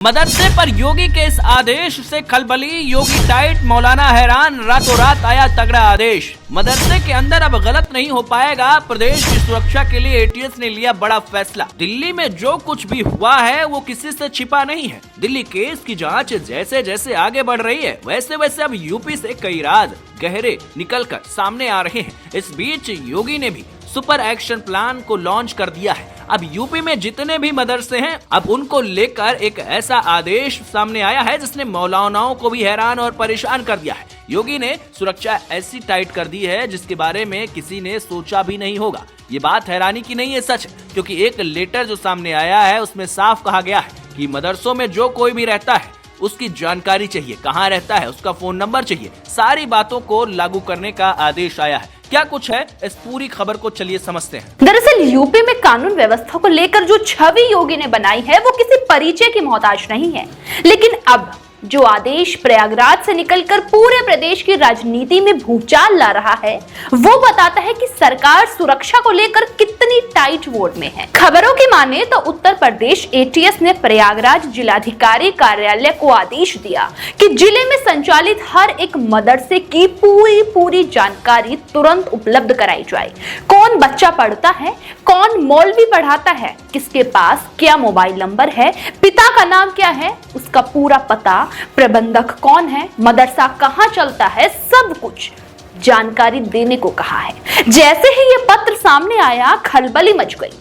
मदरसे पर योगी के इस आदेश से खलबली, योगी टाइट, मौलाना हैरान, रातों रात आया तगड़ा आदेश। मदरसे के अंदर अब गलत नहीं हो पाएगा। प्रदेश की सुरक्षा के लिए एटीएस ने लिया बड़ा फैसला। दिल्ली में जो कुछ भी हुआ है वो किसी से छिपा नहीं है। दिल्ली केस की जांच जैसे जैसे आगे बढ़ रही है वैसे वैसे अब यूपी से कई राज गहरे निकलकर सामने आ रहे हैं। इस बीच योगी ने भी सुपर एक्शन प्लान को लॉन्च कर दिया है। अब यूपी में जितने भी मदरसे हैं अब उनको लेकर एक ऐसा आदेश सामने आया है जिसने मौलानाओं को भी हैरान और परेशान कर दिया है। योगी ने सुरक्षा ऐसी टाइट कर दी है जिसके बारे में किसी ने सोचा भी नहीं होगा। ये बात हैरानी की नहीं है, सच, क्योंकि एक लेटर जो सामने आया है उसमें साफ कहा गया है कि मदरसों में जो कोई भी रहता है उसकी जानकारी चाहिए, कहाँ रहता है, उसका फोन नंबर चाहिए। सारी बातों को लागू करने का आदेश आया है। क्या कुछ है इस पूरी खबर को चलिए समझते हैं। दरअसल यूपी में कानून व्यवस्था को लेकर जो छवि योगी ने बनाई है वो किसी परिचय की मोहताज नहीं है, लेकिन अब जो आदेश प्रयागराज से निकलकर पूरे प्रदेश की राजनीति में भूचाल ला रहा है वो बताता है कि सरकार सुरक्षा को लेकर कितनी टाइट मोड में है। खबरों की माने तो उत्तर प्रदेश एटीएस ने प्रयागराज जिलाधिकारी कार्यालय को आदेश दिया कि जिले में संचालित हर एक मदरसे की पूरी जानकारी तुरंत उपलब्ध कराई जाए। कौन बच्चा पढ़ता है, कौन मौलवी पढ़ाता है, किसके पास क्या मोबाइल नंबर है, पिता का नाम क्या है, उसका पूरा पता, प्रबंधक कौन है, मदरसा कहां चलता है, सब कुछ जानकारी देने को कहा है। जैसे ही ये पत्र सामने आया खलबली मच गई।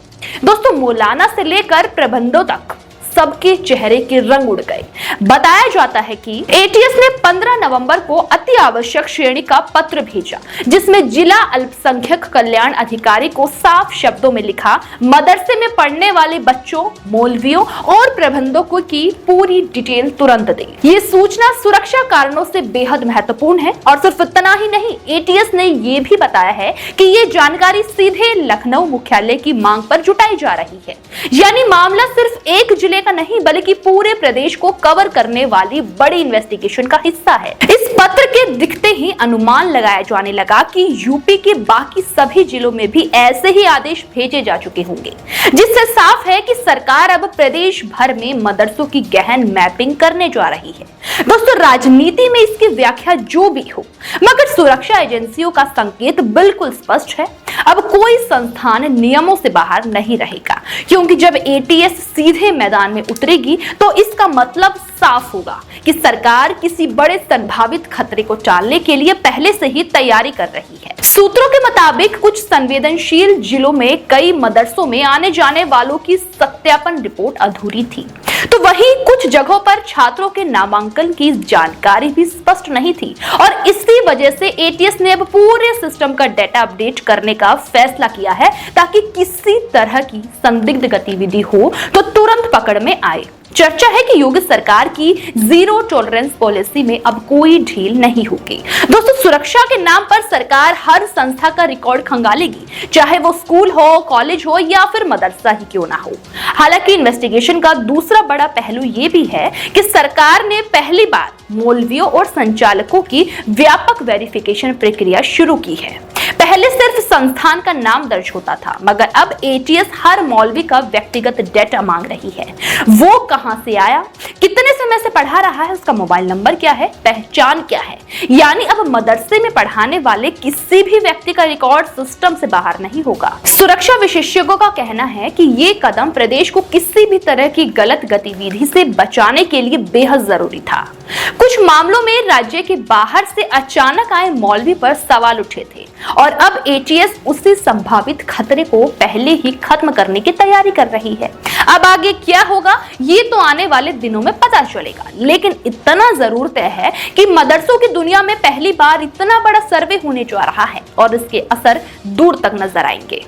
दोस्तों, मौलाना से लेकर प्रबंधों तक सबके चेहरे के रंग उड़ गए। बताया जाता है कि एटीएस ने 15 नवंबर को अति आवश्यक श्रेणी का पत्र भेजा जिसमें जिला अल्पसंख्यक कल्याण अधिकारी को साफ शब्दों में लिखा, मदरसे में पढ़ने वाले बच्चों, मौलवियों और प्रबंधकों की पूरी डिटेल तुरंत दें। ये सूचना सुरक्षा कारणों से बेहद महत्वपूर्ण है और सिर्फ इतना ही नहीं, एटीएस ने ये भी बताया है कि ये जानकारी सीधे लखनऊ मुख्यालय की मांग पर जुटाई जा रही है। यानी मामला सिर्फ एक जिले का नहीं बल्कि पूरे प्रदेश को कवर करने वाली बड़ी इन्वेस्टिगेशन का हिस्सा है। इस पत्र के दिखते ही अनुमान लगाया जाने लगा कि यूपी के बाकी सभी जिलों में भी ऐसे ही आदेश भेजे जा चुके होंगे, जिससे साफ है कि सरकार अब प्रदेश भर में मदरसों की गहन मैपिंग करने जा रही है। दोस्तों, राजनीति में इसकी व्याख्या जो भी हो, मगर सुरक्षा एजेंसियों का संकेत बिल्कुल स्पष्ट है। अब कोई संस्थान नियमों से बाहर नहीं रहेगा, क्योंकि जब एटीएस सीधे मैदान में उतरेगी तो इसका मतलब साफ होगा कि सरकार किसी बड़े संभावित खतरे को टालने के लिए पहले से ही तैयारी कर रही है। सूत्रों के मुताबिक कुछ संवेदनशील जिलों में कई मदरसों में आने जाने वालों की सत्यापन रिपोर्ट अधूरी थी, तो वहीं कुछ जगहों पर छात्रों के नामांकन की जानकारी भी स्पष्ट नहीं थी और इसी वजह से एटीएस ने अब पूरे सिस्टम का डेटा अपडेट करने का फैसला किया है ताकि किसी तरह की संदिग्ध गतिविधि हो तो तुरंत पकड़ में आए। चर्चा है कि योगी सरकार की जीरो टॉलरेंस पॉलिसी में अब कोई ढील नहीं होगी। दोस्तों, सुरक्षा के नाम पर सरकार हर संस्था का रिकॉर्ड खंगालेगी, चाहे वो स्कूल हो, कॉलेज हो या फिर मदरसा ही क्यों ना हो। हालांकि इन्वेस्टिगेशन का दूसरा बड़ा पहलू ये भी है कि सरकार ने पहली बार मौलवियों और संचालकों की व्यापक वेरिफिकेशन प्रक्रिया शुरू की है। पहले सिर्फ संस्थान का नाम दर्ज होता था, मगर अब एटीएस हर मौलवी का व्यक्तिगत डेटा मांग रही है। वो कहां से आया, कितने समय से पढ़ा रहा है, उसका मोबाइल नंबर क्या है, पहचान क्या है। यानी अब मदरसे में पढ़ाने वाले किसी भी व्यक्ति का रिकॉर्ड सिस्टम से बाहर नहीं होगा। सुरक्षा विशेषज्ञों का कहना है कि ये कदम प्रदेश को किसी भी तरह की गलत गतिविधि से बचाने के लिए बेहद जरूरी था। कुछ मामलों में राज्य के बाहर से अचानक आए मौलवी पर सवाल उठे थे और अब एटीएस उसी संभावित खतरे को पहले ही खत्म करने की तैयारी कर रही है। अब आगे क्या होगा ये तो आने वाले दिनों में पता चलेगा, लेकिन इतना जरूर तय है कि मदरसों की दुनिया में पहली बार इतना बड़ा सर्वे होने जा रहा है और इसके असर दूर तक नजर आएंगे।